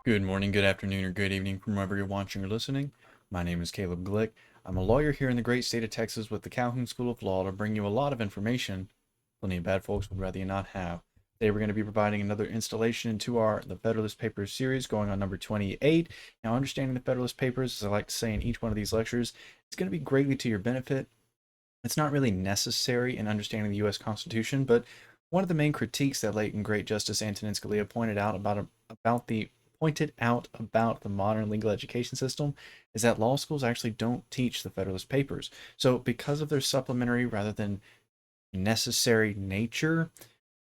Good morning, good afternoon, or good evening from wherever you're watching or listening. My name is Caleb Glick. I'm a lawyer here in the great state of Texas with the Calhoun School of Law to bring you a lot of information plenty of bad folks would rather you not have. Today we're going to be providing another installation into the Federalist Papers series going on number 28. Now, understanding the Federalist Papers, as I like to say in each one of these lectures, it's going to be greatly to your benefit. It's not really necessary in understanding the U.S. Constitution, but one of the main critiques that late and great Justice Antonin Scalia pointed out about the modern legal education system is that law schools actually don't teach the Federalist Papers. So, because of their supplementary rather than necessary nature,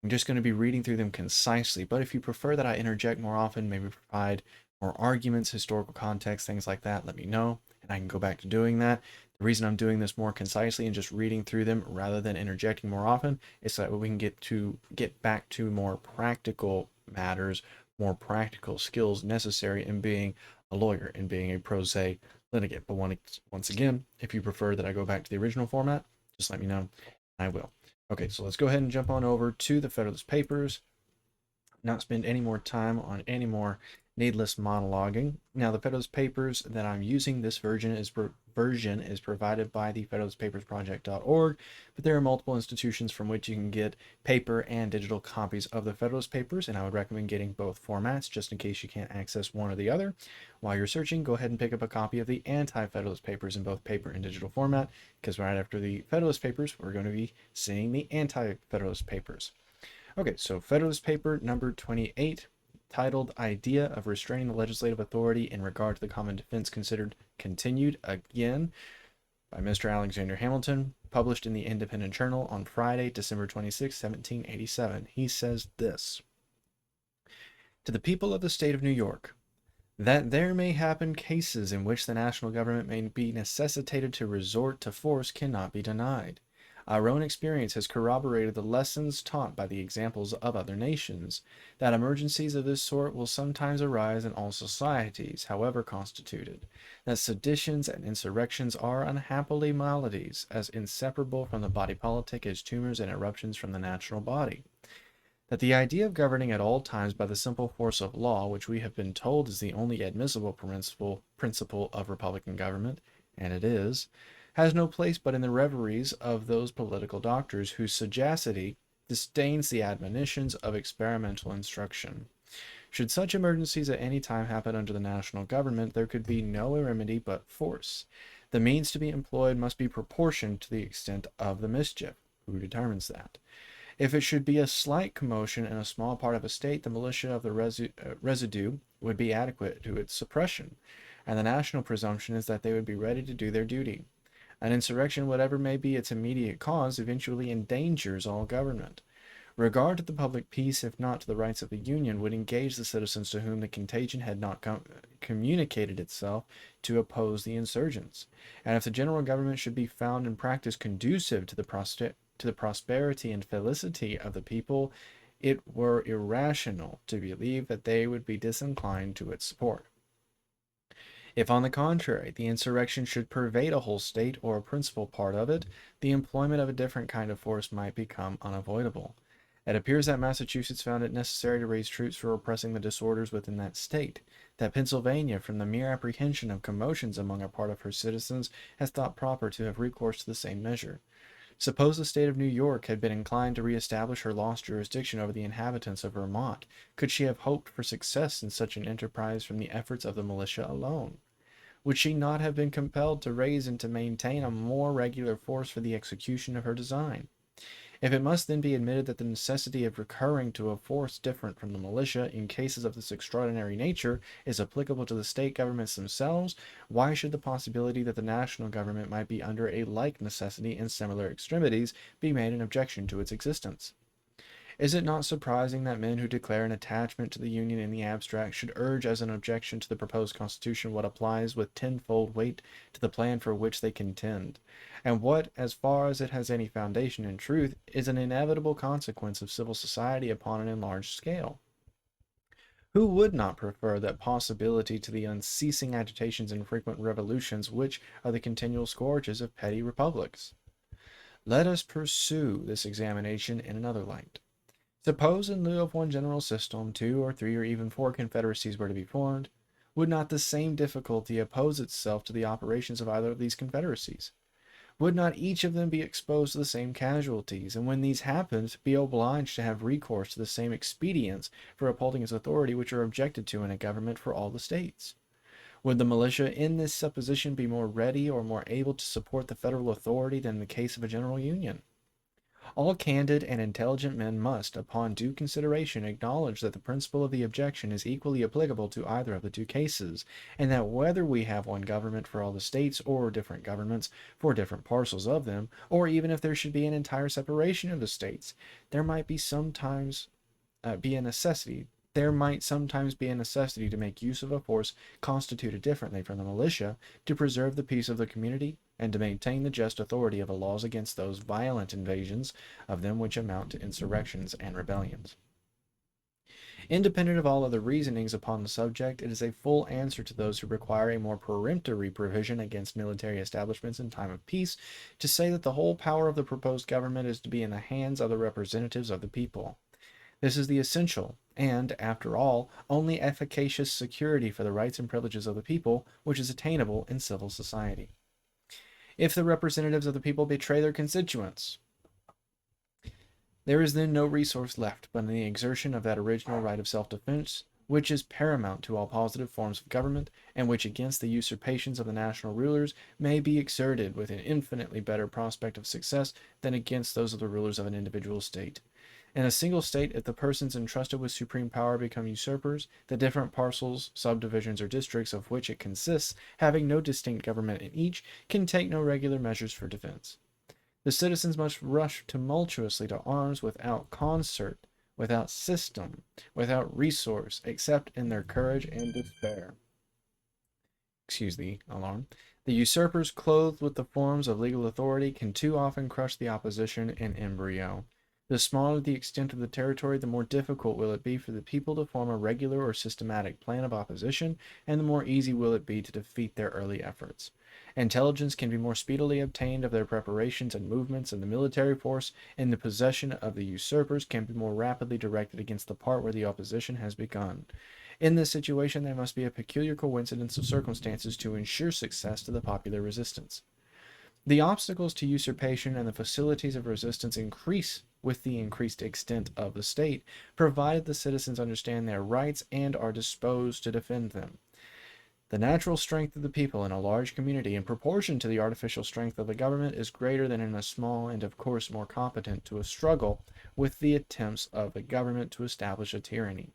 I'm just going to be reading through them concisely. But if you prefer that I interject more often, maybe provide more arguments, historical context, things like that, let me know, and I can go back to doing that. The reason I'm doing this more concisely and just reading through them rather than interjecting more often is so that we can get back to more practical matters, more practical skills necessary in being a lawyer and being a pro se litigant. But once again, if you prefer that I go back to the original format, just let me know. I will. Okay, so let's go ahead and jump on over to the Federalist Papers. Not spend any more time on any more needless monologuing. Now, the Federalist Papers that I'm using, this version is provided by the federalistpapersproject.org, but there are multiple institutions from which you can get paper and digital copies of the Federalist Papers, and I would recommend getting both formats just in case you can't access one or the other. While you're searching, go ahead and pick up a copy of the Anti-Federalist Papers in both paper and digital format, because right after the Federalist Papers, we're going to be seeing the Anti-Federalist Papers. Okay, so Federalist Paper number 28, titled Idea of Restraining the Legislative Authority in Regard to the Common Defense Considered, continued again by Mr. Alexander Hamilton, published in the Independent Journal on Friday, December 26, 1787. He says this: To the people of the state of New York, that there may happen cases in which the national government may be necessitated to resort to force cannot be denied. Our own experience has corroborated the lessons taught by the examples of other nations, that emergencies of this sort will sometimes arise in all societies, however constituted, that seditions and insurrections are unhappily maladies, as inseparable from the body politic as tumors and eruptions from the national body, that the idea of governing at all times by the simple force of law, which we have been told is the only admissible principle of republican government, and it is, has no place but in the reveries of those political doctors whose sagacity disdains the admonitions of experimental instruction. Should such emergencies at any time happen under the national government, there could be no remedy but force. The means to be employed must be proportioned to the extent of the mischief. Who determines that? If it should be a slight commotion in a small part of a state, the militia of the residue would be adequate to its suppression, and the national presumption is that they would be ready to do their duty. An insurrection, whatever may be its immediate cause, eventually endangers all government. Regard to the public peace, if not to the rights of the Union, would engage the citizens to whom the contagion had not communicated itself to oppose the insurgents. And if the general government should be found in practice conducive to the prosperity and felicity of the people, it were irrational to believe that they would be disinclined to its support. If, on the contrary, the insurrection should pervade a whole state or a principal part of it, the employment of a different kind of force might become unavoidable. It appears that Massachusetts found it necessary to raise troops for repressing the disorders within that state, that Pennsylvania, from the mere apprehension of commotions among a part of her citizens, has thought proper to have recourse to the same measure. Suppose the state of New York had been inclined to reestablish her lost jurisdiction over the inhabitants of Vermont, could she have hoped for success in such an enterprise from the efforts of the militia alone? Would she not have been compelled to raise and to maintain a more regular force for the execution of her design? If it must then be admitted that the necessity of recurring to a force different from the militia in cases of this extraordinary nature is applicable to the state governments themselves, why should the possibility that the national government might be under a like necessity in similar extremities be made an objection to its existence? Is it not surprising that men who declare an attachment to the Union in the abstract should urge as an objection to the proposed Constitution what applies with tenfold weight to the plan for which they contend, and what, as far as it has any foundation in truth, is an inevitable consequence of civil society upon an enlarged scale? Who would not prefer that possibility to the unceasing agitations and frequent revolutions which are the continual scourges of petty republics? Let us pursue this examination in another light. Suppose in lieu of one general system, two or three or even four confederacies were to be formed, would not the same difficulty oppose itself to the operations of either of these confederacies? Would not each of them be exposed to the same casualties, and when these happened, be obliged to have recourse to the same expedients for upholding its authority which are objected to in a government for all the states? Would the militia in this supposition be more ready or more able to support the federal authority than in the case of a general union? All candid and intelligent men must, upon due consideration, acknowledge that the principle of the objection is equally applicable to either of the two cases, and that whether we have one government for all the states, or different governments for different parcels of them, or even if there should be an entire separation of the states, there might be sometimes be a necessity. There might sometimes be a necessity to make use of a force constituted differently from the militia to preserve the peace of the community and to maintain the just authority of the laws against those violent invasions of them which amount to insurrections and rebellions. Independent of all other reasonings upon the subject, it is a full answer to those who require a more peremptory provision against military establishments in time of peace to say that the whole power of the proposed government is to be in the hands of the representatives of the people. This is the essential, and, after all, only efficacious security for the rights and privileges of the people, which is attainable in civil society. If the representatives of the people betray their constituents, there is then no resource left but in the exertion of that original right of self-defense, which is paramount to all positive forms of government, and which against the usurpations of the national rulers may be exerted with an infinitely better prospect of success than against those of the rulers of an individual state. In a single state, if the persons entrusted with supreme power become usurpers, the different parcels, subdivisions, or districts of which it consists, having no distinct government in each, can take no regular measures for defense. The citizens must rush tumultuously to arms without concert, without system, without resource, except in their courage and despair. Excuse the alarm. The usurpers, clothed with the forms of legal authority, can too often crush the opposition in embryo. The smaller the extent of the territory, the more difficult will it be for the people to form a regular or systematic plan of opposition, and the more easy will it be to defeat their early efforts. Intelligence can be more speedily obtained of their preparations and movements, and the military force in the possession of the usurpers can be more rapidly directed against the part where the opposition has begun. In this situation, there must be a peculiar coincidence of circumstances to ensure success to the popular resistance. The obstacles to usurpation and the facilities of resistance increase with the increased extent of the state, provided the citizens understand their rights and are disposed to defend them. The natural strength of the people in a large community in proportion to the artificial strength of the government is greater than in a small, and of course more competent to a struggle with the attempts of the government to establish a tyranny.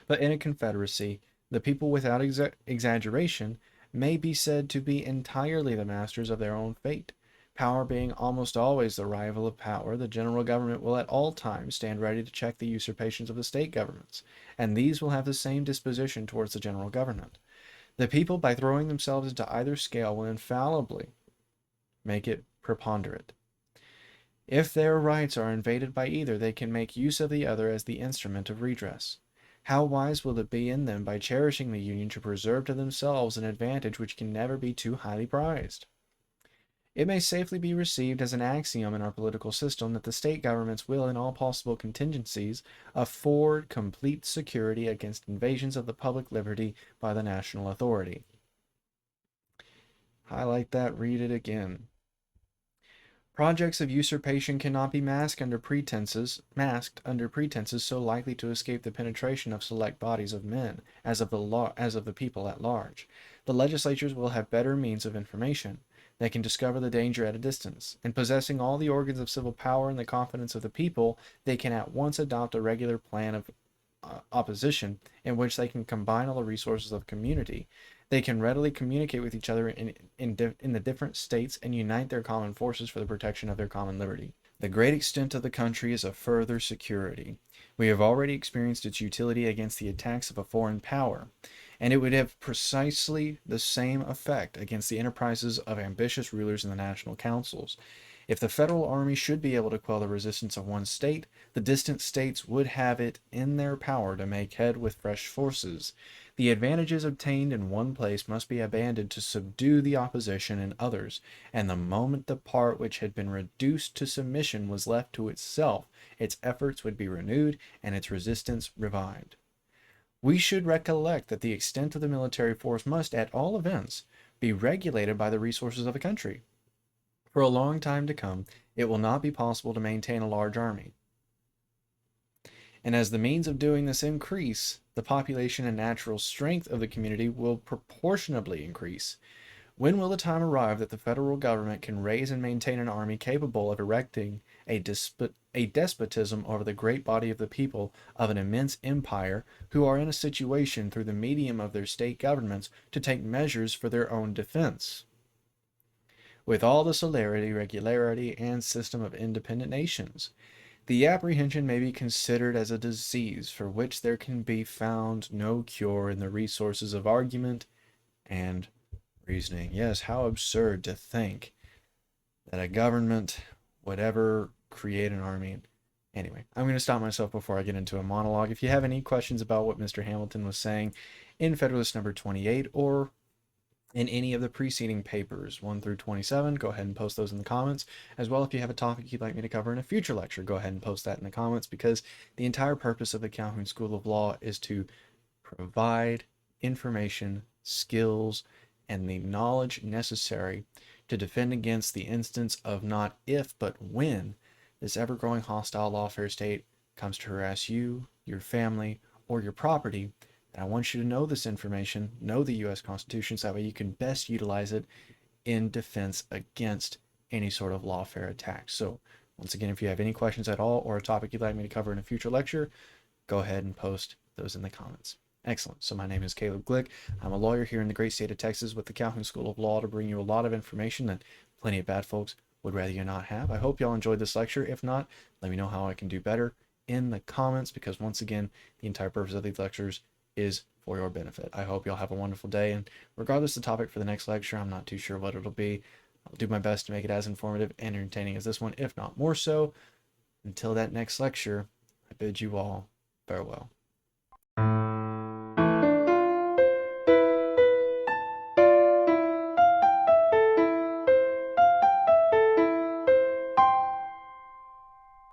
But in a confederacy, the people, without exaggeration, may be said to be entirely the masters of their own fate. Power being almost always the rival of power, the general government will at all times stand ready to check the usurpations of the state governments, and these will have the same disposition towards the general government. The people, by throwing themselves into either scale, will infallibly make it preponderate. If their rights are invaded by either, they can make use of the other as the instrument of redress. How wise will it be in them, by cherishing the union, to preserve to themselves an advantage which can never be too highly prized? It may safely be received as an axiom in our political system that the state governments will, in all possible contingencies, afford complete security against invasions of the public liberty by the national authority. Highlight that, read it again. Projects of usurpation cannot be masked under pretenses so likely to escape the penetration of select bodies of men as of the people at large. The legislatures will have better means of information. They can discover the danger at a distance, and possessing all the organs of civil power in the confidence of the people, they can at once adopt a regular plan of opposition in which they can combine all the resources of the community. They can readily communicate with each other in the different states and unite their common forces for the protection of their common liberty. The great extent of the country is a further security. We have already experienced its utility against the attacks of a foreign power. and it would have precisely the same effect against the enterprises of ambitious rulers in the national councils. If the federal army should be able to quell the resistance of one state, the distant states would have it in their power to make head with fresh forces. The advantages obtained in one place must be abandoned to subdue the opposition in others, and the moment the part which had been reduced to submission was left to itself, its efforts would be renewed and its resistance revived. We should recollect that the extent of the military force must, at all events, be regulated by the resources of the country. For a long time to come, it will not be possible to maintain a large army. And as the means of doing this increase, the population and natural strength of the community will proportionably increase. When will the time arrive that the federal government can raise and maintain an army capable of erecting a despotism over the great body of the people of an immense empire who are in a situation, through the medium of their state governments, to take measures for their own defense, with all the celerity, regularity, and system of independent nations? The apprehension may be considered as a disease for which there can be found no cure in the resources of argument and reasoning. Yes, how absurd to think that a government would ever create an army. Anyway, I'm going to stop myself before I get into a monologue. If you have any questions about what Mr. Hamilton was saying in Federalist number 28 or in any of the preceding papers 1 through 27, go ahead and post those in the comments. As well, if you have a topic you'd like me to cover in a future lecture, go ahead and post that in the comments, because the entire purpose of the Calhoun School of Law is to provide information, skills, and the knowledge necessary to defend against the instance of not if but when this ever-growing hostile lawfare state comes to harass you, your family, or your property. And I want you to know this information, know the U.S. Constitution, so that way you can best utilize it in defense against any sort of lawfare attack. So once again, if you have any questions at all or a topic you'd like me to cover in a future lecture, go ahead and post those in the comments. Excellent. So my name is Caleb Glick. I'm a lawyer here in the great state of Texas with the Calhoun School of Law to bring you a lot of information that plenty of bad folks would rather you not have. I hope y'all enjoyed this lecture. If not, let me know how I can do better in the comments, because once again, the entire purpose of these lectures is for your benefit. I hope y'all have a wonderful day, and regardless of the topic for the next lecture, I'm not too sure what it'll be. I'll do my best to make it as informative and entertaining as this one, if not more so. Until that next lecture, I bid you all farewell.